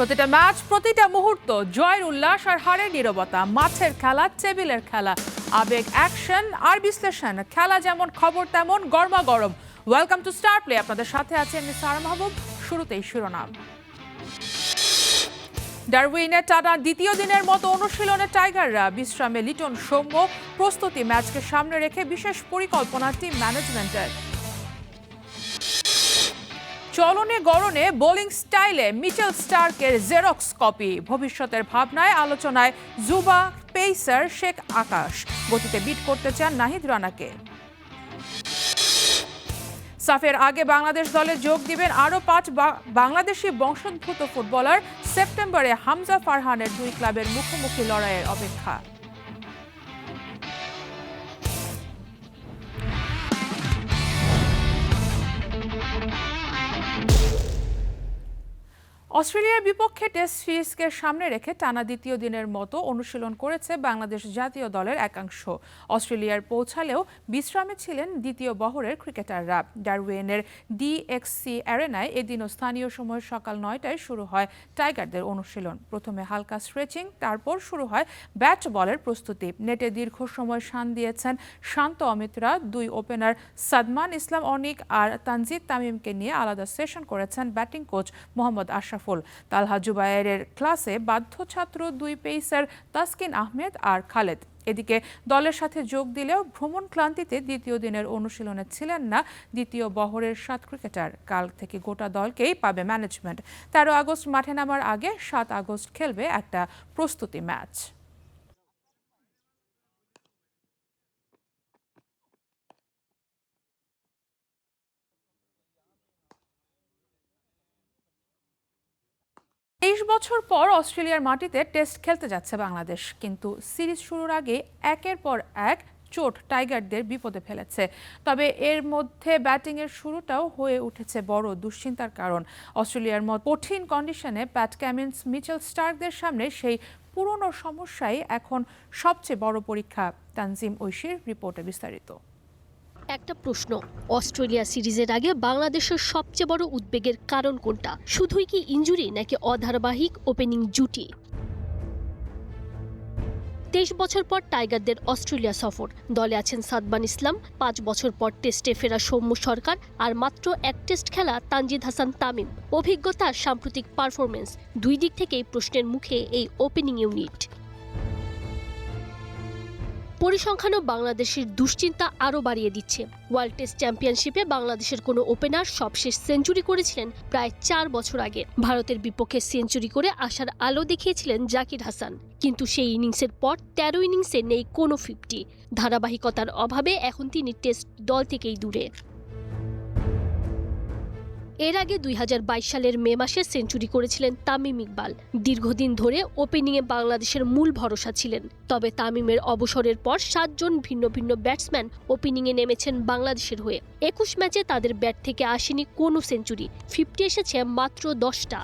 প্রতিটা ম্যাচ, প্রতিটা মুহূর্ত, জয়ের উল্লাস আর হারের নীরবতা, মাঠের খেলা, টেবিলের খেলা, আবেগ, অ্যাকশন আর বিশ্লেষণ। খেলা যেমন, খবর তেমন গরমাগরম। Welcome to Star Play. আপনাদের সাথে আছে আমি সারা মাহবুব। শুরুতেই শিরোনাম। ডারউইনে টানা দ্বিতীয় দিনের মতো অনুশীলনে টাইগাররা, বিশ্রামে লিটন সৌম্য। প্রস্তুতি ম্যাচকে সামনে রেখে বিশেষ পরিকল্পনা টিম ম্যানেজমেন্টের। চলনে গড়নে বোলিং স্টাইলে মিচেল স্টার্কের জেরক্স কপি। ভবিষ্যতের ভাবনায় আলোচনায় জুবা, পেসার শেখ আকাশ। গতিতে বিট করতে চান নাহিদ রানাকে। সাফের আগে বাংলাদেশ দলে যোগ দিবেন আরও 5 বাংলাদেশি বংশোদ্ভূত ফুটবলার। সেপ্টেম্বরে হামজা ফারহানের 2 ক্লাবের মুখোমুখি লড়াইয়ের অপেক্ষা। অস্ট্রেলিয়ার বিপক্ষে টেস্ট সিরিজকে সামনে রেখে টানা দ্বিতীয় দিনের মতো অনুশীলন করেছে বাংলাদেশ জাতীয় দলের একাংশ। অস্ট্রেলিয়ার পৌঁছালেও বিশ্রামে ছিলেন দ্বিতীয় বহরের ক্রিকেটাররা। ডারউইনের ডিএক্সসি অ্যারেনায় এদিনও স্থানীয় সময় সকাল 9টায় শুরু হয় টাইগারদের অনুশীলন। প্রথমে হালকা স্ট্রেচিং, তারপর শুরু হয় ব্যাট বলের প্রস্তুতি। নেটে দীর্ঘ সময় শান দিয়েছেন শান্ত অমিতরা। 2 ওপেনার সাদমান ইসলাম অনিক আর তানজিদ তামিমকে নিয়ে আলাদা সেশন করেছেন ব্যাটিং কোচ মোহাম্মদ আশরাফুল। তালহা জুবায়েরের ক্লাসে বাধ্য ছাত্র 2 পেসার তাসকিন আহমেদ আর খালেদ। এদিকে দলের সাথে যোগ দিলেও ভ্রমণ ক্লান্তিতে দ্বিতীয় দিনের অনুশীলনে ছিলেন না দ্বিতীয় বহরের 7 ক্রিকেটার। কাল থেকে গোটা দলকেই পাবে ম্যানেজমেন্ট। 13 আগস্ট মাঠে নামার আগে 7 আগস্ট খেলবে একটা প্রস্তুতি ম্যাচ। 23 বছর পর অস্ট্রেলিয়ার মাটিতে টেস্ট খেলতে যাচ্ছে বাংলাদেশ, কিন্তু সিরিজ শুরুর আগে একের পর এক চোট টাইগারদের বিপদে ফেলেছে। তবে এর মধ্যে ব্যাটিংয়ের শুরুটাও হয়ে উঠেছে বড় দুশ্চিন্তার কারণ। অস্ট্রেলিয়ার মতো কঠিন কন্ডিশনে প্যাট কামিন্স, মিচেল স্টার্কদের সামনে সেই পুরনো সমস্যাই এখন সবচেয়ে বড় পরীক্ষা। তানজিম ঐশীর রিপোর্টে বিস্তারিত। একটা প্রশ্ন, অস্ট্রেলিয়া সিরিজের আগে বাংলাদেশের সবচেয়ে বড় উদ্বেগের কারণ কোনটা? শুধুই কি ইনজুরি নাকি অধারাবাহিক ওপেনিং জুটি? 23 বছর পর টাইগারদের অস্ট্রেলিয়া সফর। দলে আছেন সাদমান ইসলাম, 5 বছর পর টেস্টে ফেরা সৌম্য সরকার আর মাত্র 1 টেস্ট খেলা তানজিদ হাসান তামিম। অভিজ্ঞতা, সাম্প্রতিক পারফরমেন্স, 2 দিক থেকেই প্রশ্নের মুখে এই ওপেনিং ইউনিট। পরিসংখ্যানও বাংলাদেশের দুশ্চিন্তা আরও বাড়িয়ে দিচ্ছে। ওয়ার্ল্ড টেস্ট চ্যাম্পিয়নশিপে বাংলাদেশের কোনো ওপেনার সবশেষ সেঞ্চুরি করেছিলেন প্রায় 4 বছর আগে। ভারতের বিপক্ষে সেঞ্চুরি করে আশার আলো দেখিয়েছিলেন জাকির হাসান, কিন্তু সেই ইনিংসের পর 13 ইনিংসে নেই কোনো 50। ধারাবাহিকতার অভাবে এখন তিনি টেস্ট দল থেকেই দূরে। এর আগে 2022 সালের মে মাসে সেঞ্চুরি করেছিলেন তামিম ইকবাল। দীর্ঘদিন ধরে ওপেনিংয়ে বাংলাদেশের মূল ভরসা ছিলেন। তবে তামিমের অবসরের পর 7 জন ভিন্ন ভিন্ন ব্যাটসম্যান ওপেনিংয়ে নেমেছেন বাংলাদেশের হয়ে। 21 ম্যাচে তাদের ব্যাট থেকে আসেনি কোনো সেঞ্চুরি, 50 এসেছে মাত্র 10টা।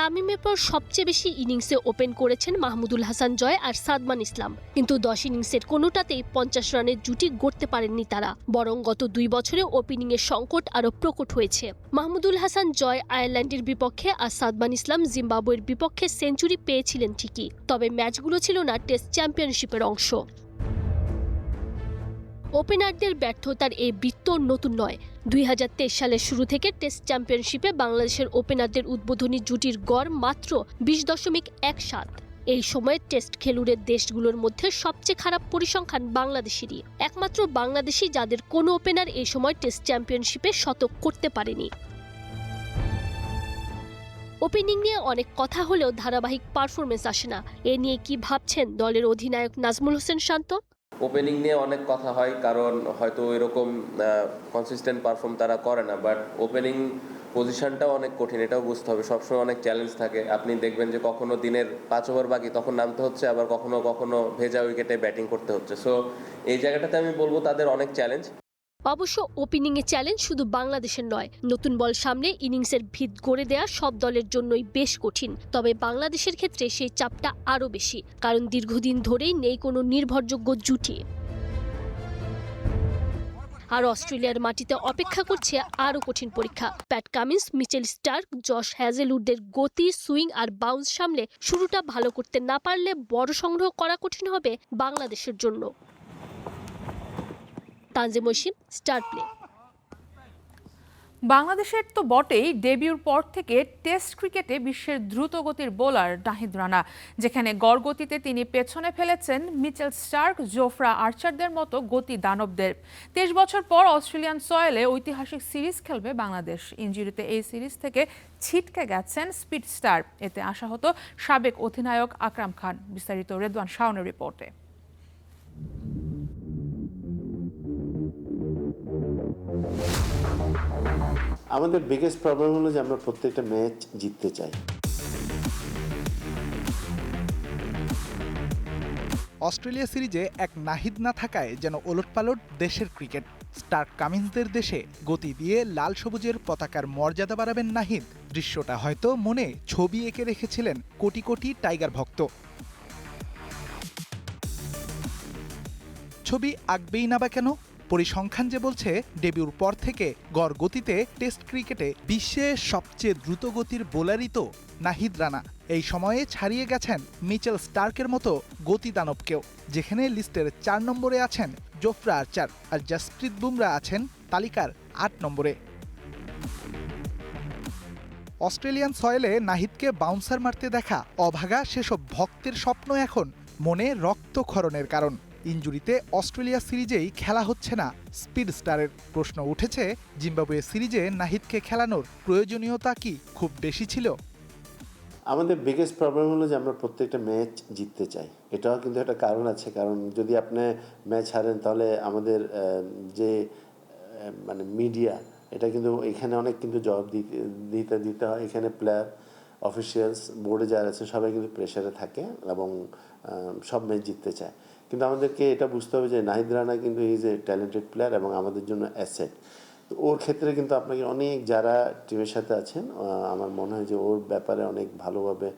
তামিমের পর সবচেয়ে বেশি ইনিংসে ওপেন করেছেন মাহমুদুল হাসান জয় আর সাদমান ইসলাম, কিন্তু 10 ইনিংসের কোনোটাতেই 50 রানের জুটি গড়তে পারেননি তারা। বরং গত 2 বছরে ওপেনিংয়ের সংকট আরও প্রকট হয়েছে। মাহমুদুল হাসান জয় আয়ারল্যান্ডের বিপক্ষে আর সাদমান ইসলাম জিম্বাবুয়ের বিপক্ষে সেঞ্চুরি পেয়েছিলেন ঠিকই, তবে ম্যাচগুলো ছিল না টেস্ট চ্যাম্পিয়নশিপের অংশ। ওপেনারদের ব্যর্থতার এই বৃত্ত নতুন নয়। 2023 সালের শুরু থেকে টেস্ট চ্যাম্পিয়নশিপে বাংলাদেশের ওপেনারদের উদ্বোধনী জুটির গড় মাত্র 20.17। এই সময়ে টেস্ট খেলুড়ের দেশগুলোর মধ্যে সবচেয়ে খারাপ পরিসংখ্যান বাংলাদেশেরই। একমাত্র বাংলাদেশি যাদের কোনো ওপেনার এই সময় টেস্ট চ্যাম্পিয়নশিপে শতক করতে পারেনি। ওপেনিং নিয়ে অনেক কথা হলেও ধারাবাহিক পারফরমেন্স আসে না। এ নিয়ে কি ভাবছেন দলের অধিনায়ক নাজমুল হোসেন শান্ত? ওপেনিং নিয়ে অনেক কথা হয়, কারণ হয়তো এরকম কনসিস্টেন্ট পারফর্ম তারা করে না, বাট ওপেনিং পজিশনটাও অনেক কঠিন, এটাও বুঝতে হবে। সবসময় অনেক চ্যালেঞ্জ থাকে। আপনি দেখবেন যে কখনো দিনের 5 ওভার বাকি তখন নামতে হচ্ছে, আবার কখনো কখনো ভেজা উইকেটে ব্যাটিং করতে হচ্ছে। সো এই জায়গাটাতে আমি বলবো তাদের অনেক চ্যালেঞ্জ। অবশ্য ওপেনিংয়ে চ্যালেঞ্জ শুধু বাংলাদেশের নয়। নতুন বল সামনে ইনিংসের ভিত গড়ে দেয়া সব দলের জন্যই বেশ কঠিন। তবে বাংলাদেশের ক্ষেত্রে সেই চাপটা আরও বেশি, কারণ দীর্ঘদিন ধরেই নেই কোনো নির্ভরযোগ্য জুটি। আর অস্ট্রেলিয়ার মাটিতে অপেক্ষা করছে আরও কঠিন পরীক্ষা। Pat Cummins, Mitchell Starc, Josh হ্যাজেলউডদের গতি, সুইং আর বাউন্স সামলে শুরুটা ভালো করতে না পারলে বড় সংগ্রহ করা কঠিন হবে বাংলাদেশের জন্য। Tanzim Oishi, star play. বাংলাদেশের তো বটেই, ডেবিউর পর থেকে টেস্ট ক্রিকেটে বিশ্বের দ্রুতগতির বোলার নাহিদ রানা, যেখানে গড় গতিতে তিনি পেছনে ফেলেছেন মিচেল স্টার্ক, জোফরা আর্চারদের মতো গতি দানবদের। 23 বছর পর অস্ট্রেলিয়ান সয়েলে ঐতিহাসিক সিরিজ খেলবে বাংলাদেশ। ইনজুরিতে এই সিরিজ থেকে ছিটকে গেছেন স্পিড স্টার। এতে আশাহত সাবেক অধিনায়ক আকরাম খান। বিস্তারিত রেদওয়ান শাওনের রিপোর্টে। আমাদের বিগেস্ট প্রবলেম হলো যে আমরা প্রত্যেকটা ম্যাচ জিততে চাই। অস্ট্রেলিয়া সিরিজে এক নাহিদ না থাকায় যেন ওলটপালট দেশের ক্রিকেট। স্টার্ক কামিন্সদের দেশে গতি দিয়ে লাল সবুজের পতাকার মর্যাদা বাড়াবেন নাহিদ। দৃশ্যটা হয়তো মনে ছবি এঁকে রেখেছিলেন কোটি কোটি টাইগার ভক্ত। ছবি আঁকবেই না বা কেন? পরিসংখ্যান যে বলছে ডেবিউর পর থেকে গড় গতিতে টেস্ট ক্রিকেটে বিশ্বের সবচেয়ে দ্রুত গতির বোলারই তো নাহিদ রানা। এই সময়ে ছাড়িয়ে গেছেন মিচেল স্টার্কের মতো গতি দানবকেও, যেখানে লিস্টের 4 নম্বরে আছেন জোফরা আর্চার আর জসপ্রীত বুমরা আছেন তালিকার 8 নম্বরে। অস্ট্রেলিয়ান সয়েলে নাহিদকে বাউন্সার মারতে দেখা অভাগা সেসব ভক্তের স্বপ্ন এখন মনে রক্তক্ষরণের কারণ। ইনজুরিতে অস্ট্রেলিয়া সিরিজেই খেলা হচ্ছে না স্পিড স্টারের। প্রশ্ন উঠেছে, জিম্বাবুয়ে সিরিজে নাহিদকে খেলানোর প্রয়োজনীয়তা কি খুব বেশি ছিল? আমাদের বিগেস্ট প্রবলেম হলো যে আমরা প্রত্যেকটা ম্যাচ জিততে চাই। এটাও কিন্তু একটা কারণ আছে, কারণ যদি আপনি ম্যাচ হারেন তাহলে আমাদের যে মানে মিডিয়া, এটা কিন্তু এখানে অনেক কিন্তু জবাব দিতে হয়। এখানে প্লেয়ার, অফিসিয়ালস, বোর্ডে যারা আছে সবাই কিন্তু প্রেশারে থাকে এবং সব ম্যাচ জিততে চায়। কিন্তু আমাদেরকে এটা বুঝতে হবে যে নাহিদ রানা কিন্তু ইজ এ ট্যালেন্টেড প্লেয়ার এবং আমাদের জন্য অ্যাসেট। তো ওর ক্ষেত্রে কিন্তু আপনাকে অনেক যারা টিমের সাথে আছেন, আমার মনে হয় যে ওর ব্যাপারে অনেক ভালোভাবে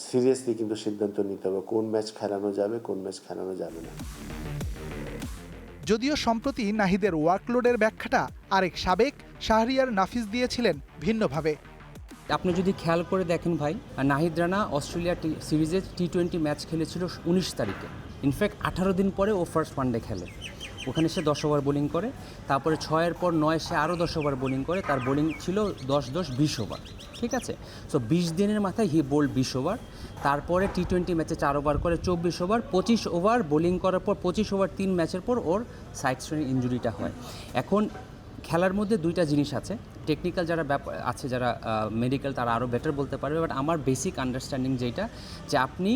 সিরিয়াসলি কিন্তু সিদ্ধান্ত নিতে হবে কোন ম্যাচ খেলানো যাবে, কোন ম্যাচ খেলানো যাবে না। যদিও সম্প্রতি নাহিদের ওয়ার্কলোডের ব্যাখ্যাটা আরেক সাবেক শাহরিয়ার নাফিস দিয়েছিলেন ভিন্নভাবে। আপনি যদি খেয়াল করে দেখেন ভাই, নাহিদ রানা অস্ট্রেলিয়া সিরিজে টি-20 ম্যাচ খেলেছিল 19 তারিখে। ইনফ্যাক্ট 18 দিন পরে ও ফার্স্ট ওয়ানডে খেলে। ওখানে সে 10 ওভার বোলিং করে, তারপরে 6-এর পর 9 সে আরও 10 ওভার বোলিং করে। তার বোলিং ছিল 10-20 ওভার, ঠিক আছে। সো 20 দিনের মাথায় হি বোল্ড 20 ওভার। তারপরে টি-20 ম্যাচে 4 ওভার করে 24 ওভার। 25 ওভার বোলিং করার পর 25 ওভার 3 ম্যাচের পর ওর সাইড স্ট্রেনের ইনজুরিটা হয়। এখন খেলার মধ্যে দুইটা জিনিস আছে, টেকনিক্যাল যারা আছে, যারা মেডিকেল, তারা আরও বেটার বলতে পারবে। বাট আমার বেসিক আন্ডারস্ট্যান্ডিং যেটা, যে আপনি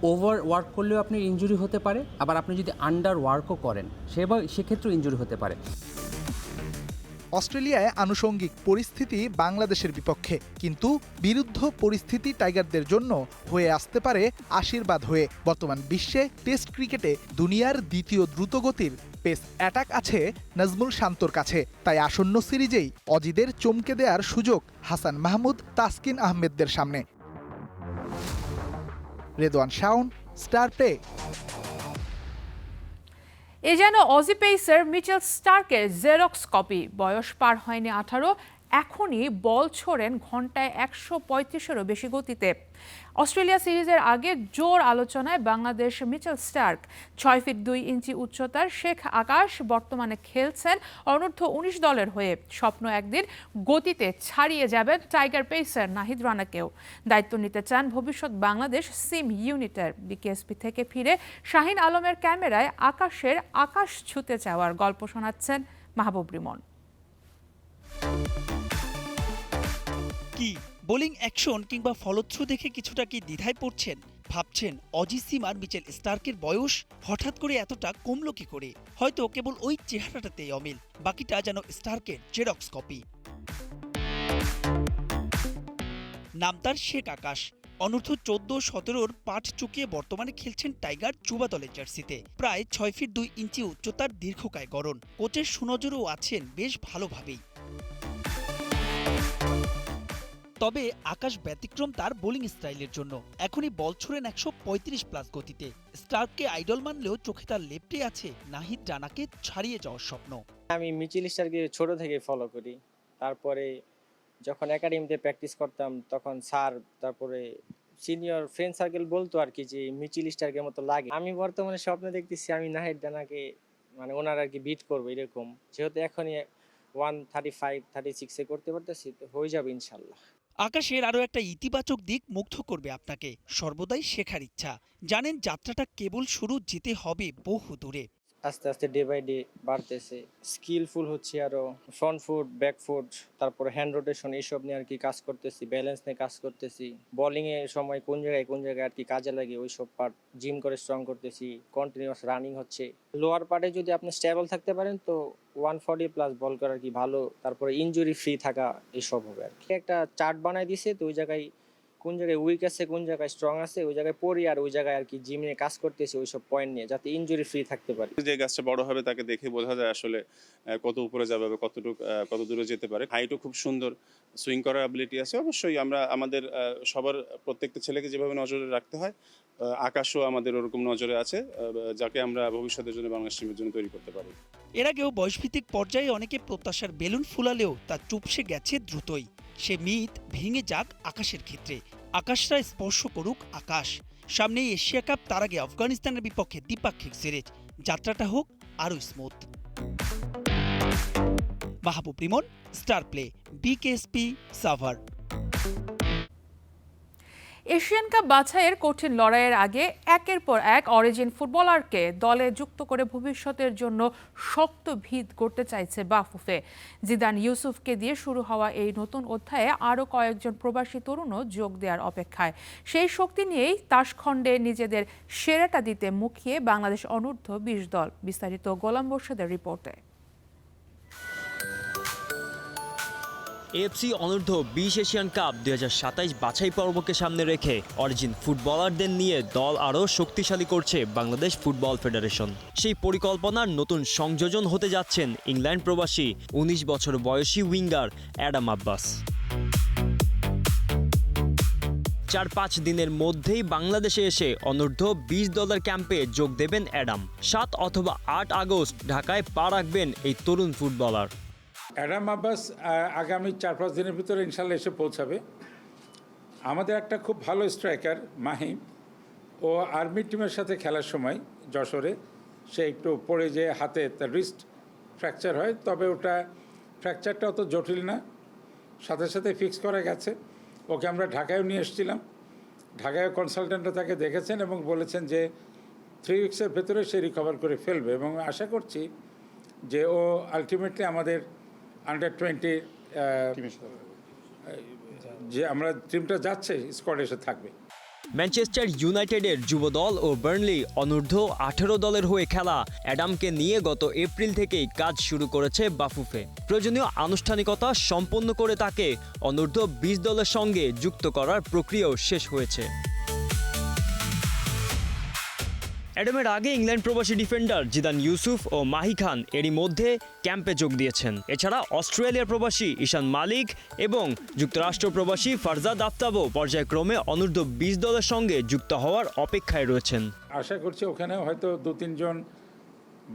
ওভার ওয়ার্ক করলেও আপনার ইনজুরি হতে পারে, আবার আপনি যদি আন্ডার ওয়ার্কও করেন সেক্ষেত্রেও ইনজুরি হতে পারে। অস্ট্রেলিয়ায় আনুষঙ্গিক পরিস্থিতি বাংলাদেশের বিপক্ষে, কিন্তু বিরুদ্ধ পরিস্থিতি টাইগারদের জন্য হয়ে আসতে পারে আশীর্বাদ হয়ে। বর্তমান বিশ্বে টেস্ট ক্রিকেটে দুনিয়ার দ্বিতীয় দ্রুতগতির পেস অ্যাটাক আছে নাজমুল শান্তর কাছে। তাই আসন্ন সিরিজেই অজিদের চমকে দেওয়ার সুযোগ হাসান মাহমুদ, তাসকিন আহমেদদের সামনে। Redwan Shawon, Star Play. এ যেন অজি পেসার মিচেল স্টার্কের জেরক্স কপি। বয়স পার হয়নি 18, এখনই বল ছোড়েন ঘন্টায় 135-এরও বেশি গতিতে। অস্ট্রেলিয়া সিরিজের আগে জোর আলোচনায় বাংলাদেশ মিচেল স্টার্ক। 6 ফিট 2 ইঞ্চি উচ্চতার শেখ আকাশ বর্তমানে খেলছেন অনূর্ধ্ব-19 দলের হয়ে। স্বপ্ন একদিন গতিতে ছাড়িয়ে যাবেন টাইগার পেসার নাহিদ রানাকেও। দায়িত্ব নিতে চান ভবিষ্যৎ বাংলাদেশ সিম ইউনিটের। বিকেএসপি থেকে ফিরে শাহিন আলমের ক্যামেরায় আকাশের আকাশ ছুঁতে যাওয়ার গল্প শোনাচ্ছেন মাহবুব রিমন। কি বোলিং অ্যাকশন কিংবা ফলোথ্রু দেখে কিছুটা কি দ্বিধায় পড়ছেন? ভাবছেন অজি সিমার মিচেল স্টার্কের বয়স হঠাৎ করে এতটা কমলো কি করে? হয়তো কেবল ওই চেহারাটাতেই অমিল, বাকিটা যেন স্টার্কের জেরক্স কপি। নাম তার শেখ আকাশ। অনূর্ধ্ব 14-17 পাঠ চুকিয়ে বর্তমানে খেলছেন টাইগার যুবা দলের জার্সিতে। প্রায় 6 ফিট 2 ইঞ্চি উচ্চতার দীর্ঘকায় গড়ন। কোচের সুনজরেও আছেন বেশ ভালোভাবেই। তবে আকাশ ব্যতিক্রম তার বোলিং স্টাইলের জন্য। এখনই বল ছোড়েন 135+ গতিতে। স্টার্ককে আইডল মানলেও চোখে তার লেপ্টে আছে নাহিদ রানাকে ছাড়িয়ে যাওয়ার স্বপ্ন। আমি মিচেল স্টারকে ছোট থেকে ফলো করি। তারপরে যখন একাডেমিতে প্র্যাকটিস করতাম তখন স্যার তারপরে সিনিয়র ফ্রেন্ড সার্কেল বলতো আর কি যে মিচেল স্টারকে মতো লাগে। আমি বর্তমানে স্বপ্ন দেখতেছি আমি নাহিদ রানাকে মানে ওনার আর কি বিট করবো এরকম, যেহেতু এখনই 135-36 করতে পারতেছি তো হয়ে যাবে ইনশাল্লাহ। আকাশের আরও একটা ইতিবাচক দিক মুগ্ধ করবে আপনাকে, সর্বদাই শেখার ইচ্ছা। জানেন যাত্রাটা কেবল শুরু, যেতে হবে বহু দূরে। আস্তে আস্তে ডে বাই ডে বাড়তেছে, স্কিলফুল হচ্ছে আরো, ফ্রন্ট ফুট ব্যাক ফুট তারপরে হ্যান্ড রোটেশন এইসব নিয়ে আর কি কাজ করতেছি, ব্যালেন্স নিয়ে কাজ করতেছি, বোলিং এর সময় কোন জায়গায় আর কি কাজে লাগে ওইসব পার্ট জিম করে স্ট্রং করতেছি, কন্টিনিউয়াস রানিং হচ্ছে। লোয়ার পার্টে যদি আপনি স্টেবল থাকতে পারেন তো 140+ বল করার কি ভালো, তারপরে ইনজুরি ফ্রি থাকা এসব হবে আর কি। একটা চার্ট বানাই দিছে তো ওই জায়গায় কোন জায়গায় উইক আছে কোন জায়গায় স্ট্রং আছে ওই জায়গায় পড়ি আর ওই জায়গায় আর কি জিম নিয়ে কাজ করতেছি ওইসব পয়েন্ট নিয়ে, যাতে ইনজুরি ফ্রি থাকতে পারি। যে গাছটা বড় হবে তাকে দেখে বোঝা যায় আসলে কত উপরে যাবে, কত দূরে যেতে পারে। হাইটও খুব সুন্দর, সুইং করার অ্যাবিলিটি আছে। অবশ্যই আমরা আমাদের সবার প্রত্যেকটা ছেলেকে যেভাবে নজরে রাখতে হয়, আকাশও আমাদের ওরকম নজরে আছে, যাকে আমরা ভবিষ্যতের জন্য বাংলাদেশ টিমের জন্য তৈরি করতে পারি। এর আগেও বয়সভিত্তিক পর্যায়ে অনেকে প্রত্যাশার বেলুন ফুলালেও তা চুপসে গেছে দ্রুতই। সে মিথ ভেঙে যাক আকাশের ক্ষেত্রে, আকাশরা স্পর্শ করুক আকাশ। সামনেই এশিয়া কাপ, তার আগে আফগানিস্তানের বিপক্ষে দ্বিপাক্ষিক সিরিজ। যাত্রাটা হোক আরও smooth. Mahbub Rimon, Star Play, BKSP, Savar. Asian Cup বাছাইয়ের কঠিন লড়াইয়ের আগে একের পর এক অরিজিন ফুটবলারকে দলে যুক্ত করে ভবিষ্যতের জন্য শক্ত ভিত গড়তে চাইছে বাফুফে। জিদান ইউসুফকে দিয়ে শুরু হওয়া এই নতুন অধ্যায়ে আরও কয়েকজন প্রবাসী তরুণও যোগ দেওয়ার অপেক্ষায়। সেই শক্তি নিয়েই তাসখণ্ডে নিজেদের সেরাটা দিতে মুখিয়ে বাংলাদেশ অনূর্ধ্ব-20 দল। বিস্তারিত গোলাম মোর্শেদের রিপোর্টে। এএফসি অনূর্ধ্ব-20 এশিয়ান কাপ 2027 বাছাই পর্বকে সামনে রেখে অরিজিন ফুটবলারদের নিয়ে দল আরও শক্তিশালী করছে বাংলাদেশ ফুটবল ফেডারেশন। সেই পরিকল্পনার নতুন সংযোজন হতে যাচ্ছেন ইংল্যান্ড প্রবাসী 19 বছর বয়সী উইঙ্গার অ্যাডাম আব্বাস। 4-5 দিনের মধ্যেই বাংলাদেশে এসে অনূর্ধ্ব-20 দলের ক্যাম্পে যোগ দেবেন অ্যাডাম। 7 অথবা 8 আগস্ট ঢাকায় পা রাখবেন এই তরুণ ফুটবলার। অ্যাডাম আব্বাস আগামী 4-5 দিনের ভিতরে ইনশাল্লাহ এসে পৌঁছাবে। আমাদের একটা খুব ভালো স্ট্রাইকার মাহিম, ও আর্মি টিমের সাথে খেলার সময় যশোরে সে একটু পড়ে যেয়ে হাতে তার রিস্ট ফ্র্যাকচার হয়, তবে ওটা ফ্র্যাকচারটা অত জটিল না, সাথে সাথে ফিক্স করা গেছে। ওকে আমরা ঢাকায়ও নিয়ে এসেছিলাম, ঢাকায় কনসালটেন্টরা তাকে দেখেছেন এবং বলেছেন যে 3 উইক্সের ভেতরে সে রিকভার করে ফেলবে, এবং আশা করছি যে ও আলটিমেটলি আমাদের আন্ডার-20 যে আমরা টিমটা যাচ্ছে স্কোয়াডে এসে থাকবে। ম্যানচেস্টার ইউনাইটেডের যুব দল ও বার্নলি অনূর্ধ্ব-18 দলের হয়ে খেলা অ্যাডামকে নিয়ে গত এপ্রিল থেকেই কাজ শুরু করেছে বাফুফে। প্রয়োজনীয় আনুষ্ঠানিকতা সম্পন্ন করে তাকে অনূর্ধ্ব-20 দলের সঙ্গে যুক্ত করার প্রক্রিয়াও শেষ হয়েছে। অ্যাডামের আগে ইংল্যান্ড প্রবাসী ডিফেন্ডার জিদান ইউসুফ ও মাহি খান এরই মধ্যে ক্যাম্পে যোগ দিয়েছেন। এছাড়া অস্ট্রেলিয়ার প্রবাসী ঈশান মালিক এবং যুক্তরাষ্ট্র প্রবাসী ফারজাদ আফতাবও পর্যায়ক্রমে অনূর্ধ্ব-20 দলের সঙ্গে যুক্ত হওয়ার অপেক্ষায় রয়েছেন। আশা করছি ওখানে হয়তো 2-3 জন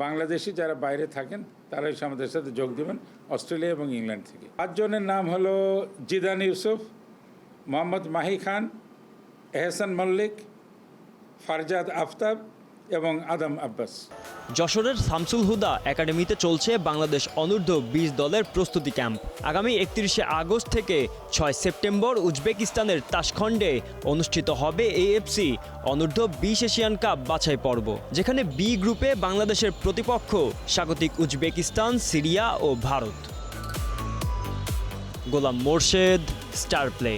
বাংলাদেশি যারা বাইরে থাকেন তারা এসে আমাদের সাথে যোগ দেবেন অস্ট্রেলিয়া এবং ইংল্যান্ড থেকে। 5 জনের নাম হলো জিদান ইউসুফ, মোহাম্মদ মাহি খান, এহসান মল্লিক, ফারজাদ আফতাব এবং আদম আব্বাস। যশোরের শামসুল হুদা একাডেমিতে চলছে বাংলাদেশ অনূর্ধ্ব-20 দলের প্রস্তুতি ক্যাম্প। আগামী 31 আগস্ট থেকে 6 সেপ্টেম্বর উজবেকিস্তানের তাসখণ্ডে অনুষ্ঠিত হবে এএফসি অনূর্ধ্ব-20 এশিয়ান কাপ বাছাই পর্ব, যেখানে বি গ্রুপে বাংলাদেশের প্রতিপক্ষ স্বাগতিক উজবেকিস্তান, সিরিয়া ও ভারত। গোলাম মোর্শেদ, স্টার প্লে।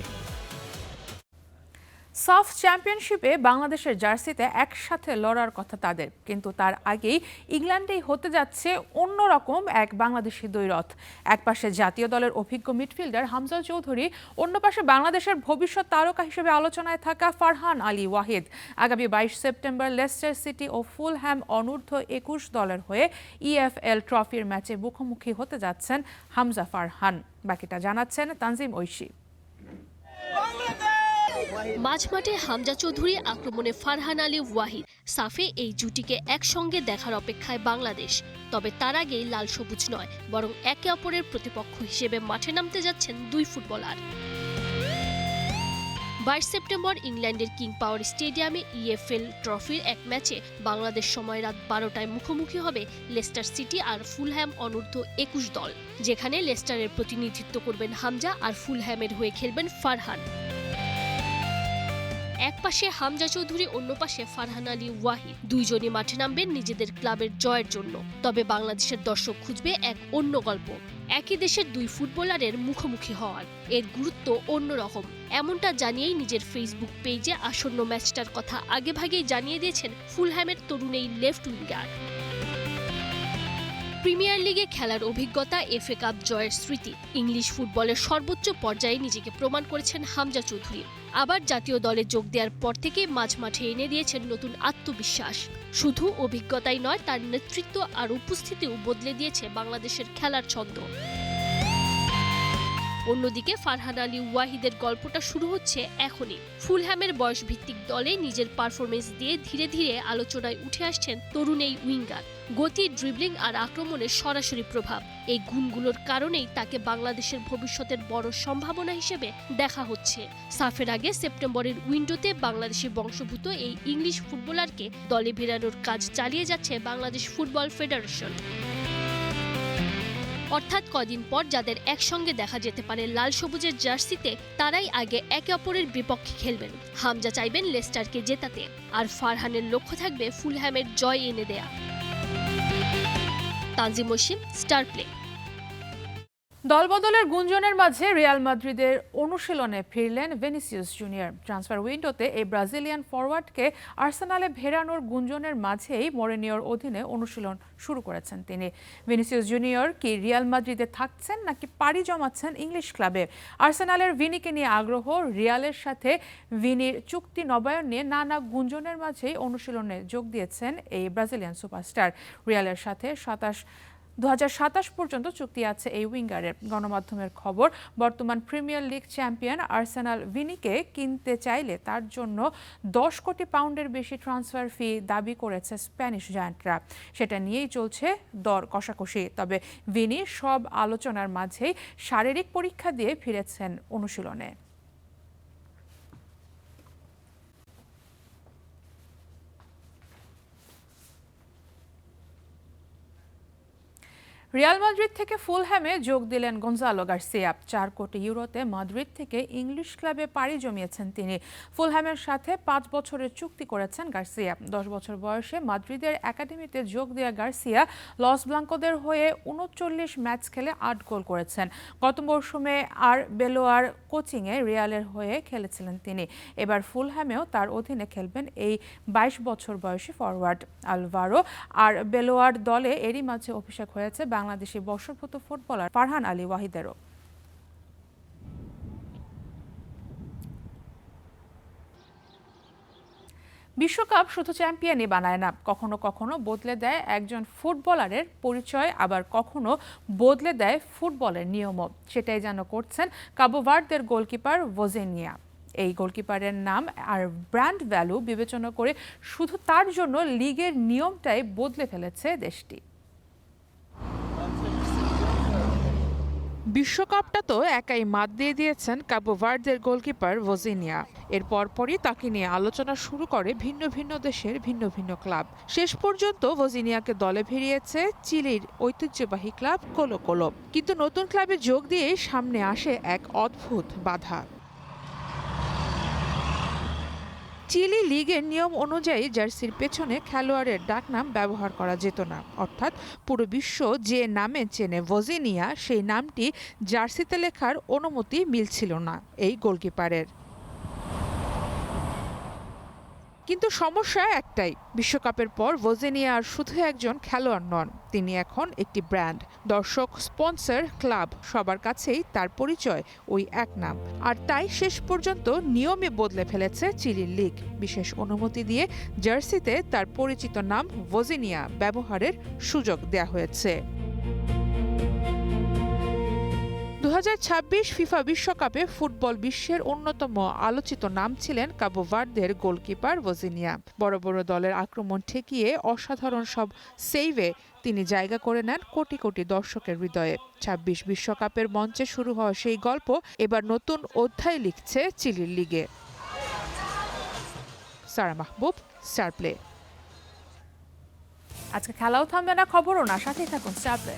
সাফ চ্যাম্পিয়নশিপে বাংলাদেশের জার্সিতে একসাথে লড়ার কথা তাদের, কিন্তু তার আগেই ইংল্যান্ডেই হতে যাচ্ছে অন্যরকম এক বাংলাদেশি দ্বৈরথ। একপাশে জাতীয় দলের অভিজ্ঞ মিডফিল্ডার হামজা চৌধুরী, অন্য পাশে বাংলাদেশের ভবিষ্যৎ তারকা হিসেবে আলোচনায় থাকা ফারহান আলী ওয়াহিদ। আগামী 22 সেপ্টেম্বর লেস্টার সিটি ও ফুলহ্যাম অনূর্ধ্ব-21 দলের হয়ে EFL ট্রফির ম্যাচে মুখোমুখি হতে যাচ্ছেন হামজা ফারহান। বাকিটা জানাচ্ছেন তানজিম ঐশী। মাঝমাঠে হামজা চৌধুরী, আক্রমণে ফারহান আলী ওয়াহিদ, সাফে এই জুটিকে একসঙ্গে দেখার অপেক্ষায় বাংলাদেশ। তবে তার আগেই লাল সবুজ নয়, বরং একে অপরের প্রতিপক্ষ হিসেবে মাঠে নামতে যাচ্ছেন দুই ফুটবলার। 22 সেপ্টেম্বর ইংল্যান্ডের কিং পাওয়ার স্টেডিয়ামে EFL ট্রফির এক ম্যাচে বাংলাদেশ সময় রাত 12টায় মুখোমুখি হবে লেস্টার সিটি আর ফুলহ্যাম অনূর্ধ্ব 21 দল, যেখানে লেস্টারের প্রতিনিধিত্ব করবেন হামজা আর ফুলহ্যামের হয়ে খেলবেন ফারহান। এক পাশে হামজা চৌধুরী, অন্য পাশে ফারহান আলী ওয়াহিদ। দুইজনই মাঠে নামবেন নিজেদের ক্লাবের জয়ের জন্য। তবে বাংলাদেশের দর্শক খুঁজবে এক অন্য গল্প, একই দেশের দুই ফুটবলারের মুখোমুখি হওয়ার। এর গুরুত্ব অন্যরকম, এমনটা জানিয়েই নিজের ফেসবুক পেজে আসন্ন ম্যাচটার কথা আগেভাগেই জানিয়ে দিয়েছেন ফুলহ্যামের তরুণ এই লেফট উইঙ্গার। প্রিমিয়ার লিগে খেলার অভিজ্ঞতা, FA কাপ জয়ের স্মৃতি, ইংলিশ ফুটবলের সর্বোচ্চ পর্যায়ে নিজেকে প্রমাণ করেছেন হামজা চৌধুরী। আবার জাতীয় দলে যোগ দেওয়ার পর থেকে মাঝে এনে দিয়েছেন নতুন আত্মবিশ্বাস। শুধু অভিজ্ঞতাই নয়, তার নেতৃত্ব আর উপস্থিতিও বদলে দিয়েছে বাংলাদেশের খেলার ছন্দ। অন্যদিকে ফারহান আলী ওয়াহিদের গল্পটা শুরু হচ্ছে এখনই। ফুলহ্যামের বয়সভিত্তিক দলে নিজের পারফরমেন্স দিয়ে ধীরে ধীরে আলোচনায় উঠে আসছেন তরুণ এই উইঙ্গার। গতি, ড্রিবলিং আর আক্রমণের সরাসরি প্রভাব, এই গুণগুলোর কারণেই তাকে বাংলাদেশের ভবিষ্যতের বড় সম্ভাবনা হিসেবে দেখা হচ্ছে। সাফের আগে সেপ্টেম্বরের উইন্ডোতে বাংলাদেশি বংশোদ্ভূত এই ইংলিশ ফুটবলারকে দলে ফেরানোর কাজ চালিয়ে যাচ্ছে বাংলাদেশ ফুটবল ফেডারেশন। অর্থাৎ কদিন পর যাদের একসঙ্গে দেখা যেতে পারে লাল সবুজের জার্সিতে, তারাই আগে একে অপরের বিপক্ষে খেলবেন। হামজা চাইবেন লেস্টারকে জেতাতে, আর ফারহানের লক্ষ্য থাকবে ফুলহ্যামের জয় এনে দেয়া। Tanzim Mosim, Star Play. দলবদলের গুঞ্জনের মাঝে রিয়াল মাদ্রিদের অনুশীলনে ফিরলেন ভিনিসিয়াস জুনিয়র। ট্রান্সফার উইন্ডোতে এই ব্রাজিলিয়ান ফরওয়ার্ডকে আর্সেনালে ফেরানোর গুঞ্জনের মাঝেই মরিনিওর অধীনে অনুশীলন শুরু করেছেন তিনি। ভিনিসিয়াস জুনিয়র কি রিয়াল মাদ্রিদে থাকছেন নাকি পাড়ি জমাচ্ছেন ইংলিশ ক্লাবে? আর্সেনালের ভিনিকে নিয়ে আগ্রহ, রিয়ালের সাথে ভিনির চুক্তি নবায়ন নিয়ে নানা গুঞ্জনের মাঝেই অনুশীলনে যোগ দিয়েছেন এই ব্রাজিলিয়ান সুপারস্টার। রিয়ালের সাথে 2027 পর্যন্ত চুক্তি আছে এই উইঙ্গারের। গণমাধ্যমের খবর, বর্তমান প্রিমিয়ার লিগ চ্যাম্পিয়ন আর্সেনাল ভিনিকে কিনতে চাইলে তার জন্য 10 কোটি পাউন্ডের বেশি ট্রান্সফার ফি দাবি করেছে স্প্যানিশ জায়ান্টরা। সেটা নিয়েই চলছে দর কষাকষি। তবে ভিনি সব আলোচনার মাঝেই শারীরিক পরীক্ষা দিয়ে ফিরেছেন অনুশীলনে। রিয়াল মাদ্রিদ থেকে ফুলহ্যামে যোগ দিলেন গঞ্জালো গার্সিয়া। 4 কোটি ইউরোতে মাদ্রিদ থেকে ইংলিশ ক্লাবে পাড়ি জমিয়েছেন তিনি। ফুলহ্যামের সাথে 5 বছরের চুক্তি করেছেন গার্সিয়া। 10 বছর বয়সে মাদ্রিদের একাডেমিতে যোগ দেওয়া গার্সিয়া লস ব্লাঙ্কোদের হয়ে 39 ম্যাচ খেলে 8 গোল করেছেন। গত মৌসুমে আর বেলোয়ার কোচিংয়ে রিয়ালের হয়ে খেলেছিলেন তিনি। এবার ফুলহ্যামেও তার অধীনে খেলবেন এই 22 বছর বয়সী ফরওয়ার্ড। আলভারো আর বেলোয়ার দলে এরই মাঝে অভিষেক হয়েছে বাংলাদেশি বর্ষভূত ফুটবলার ফারহান আলী ওয়াহিদেরও। বিশ্বকাপ শুধু চ্যাম্পিয়নই বানায় না, কখনো কখনো বদলে দেয় একজন ফুটবলারের পরিচয়, আবার কখনো বদলে দেয় ফুটবলের নিয়মও। সেটাই যেন করছেন কাবো ভার্দের গোলকিপার ভোজিনিয়া। এই গোলকিপারের নাম আর ব্র্যান্ড ভ্যালু বিবেচনা করে শুধু তার জন্য লিগের নিয়মটাই বদলে ফেলেছে দেশটি। বিশ্বকাপটা তো একাই মাত দিয়ে দিয়েছেন কাবো ভার্দের গোলকিপার ভোজিনিয়া। এর পরপরই তাকে নিয়ে আলোচনা শুরু করে ভিন্ন ভিন্ন দেশের ভিন্ন ভিন্ন ক্লাব। শেষ পর্যন্ত ভোজিনিয়াকে দলে ভিড়িয়েছে চিলির ঐতিহ্যবাহী ক্লাব কোলো কোলো। কিন্তু নতুন ক্লাবে যোগ দিয়ে সামনে আসে এক অদ্ভুত বাধা। চিলি লিগের নিয়ম অনুযায়ী জার্সির পেছনে খেলোয়াড়ের ডাকনাম ব্যবহার করা যেত না। অর্থাৎ পুরো বিশ্ব যে নামে চেনে ভোজিনিয়া, সেই নামটি জার্সিতে লেখার অনুমতি মিলছিল না এই গোলকিপারের। কিন্তু সমস্যা একটাই, বিশ্বকাপের পর ভোজিনিয়া আর শুধু একজন খেলোয়াড় নন, তিনি এখন একটি ব্র্যান্ড। দর্শক, স্পন্সর, ক্লাব সবার কাছেই তার পরিচয় ওই এক নাম। আর তাই শেষ পর্যন্ত নিয়মে বদলে ফেলেছে চিলির লিগ। বিশেষ অনুমতি দিয়ে জার্সিতে তার পরিচিত নাম ভোজিনিয়া ব্যবহারের সুযোগ দেয়া হয়েছে। 2026 ফিফা বিশ্বকাপে ফুটবল বিশ্বের অন্যতম আলোচিত নাম ছিলেন কাবো ভার্দের গোলকিপার ওজিনিয়া। বড় বড় দলের আক্রমণ ঠেকিয়ে অসাধারণ সব সেভে তিনি জায়গা করে নেন কোটি কোটি দর্শকের হৃদয়ে। 26 বিশ্বকাপের মঞ্চে শুরু হওয়া সেই গল্প এবার নতুন অধ্যায় লিখছে চিলির লিগে। সারা মাহবুব, স্টার প্লে। আজকে খেলাও থামবে না, খবরও না, সাথেই থাকুন স্টার প্লে।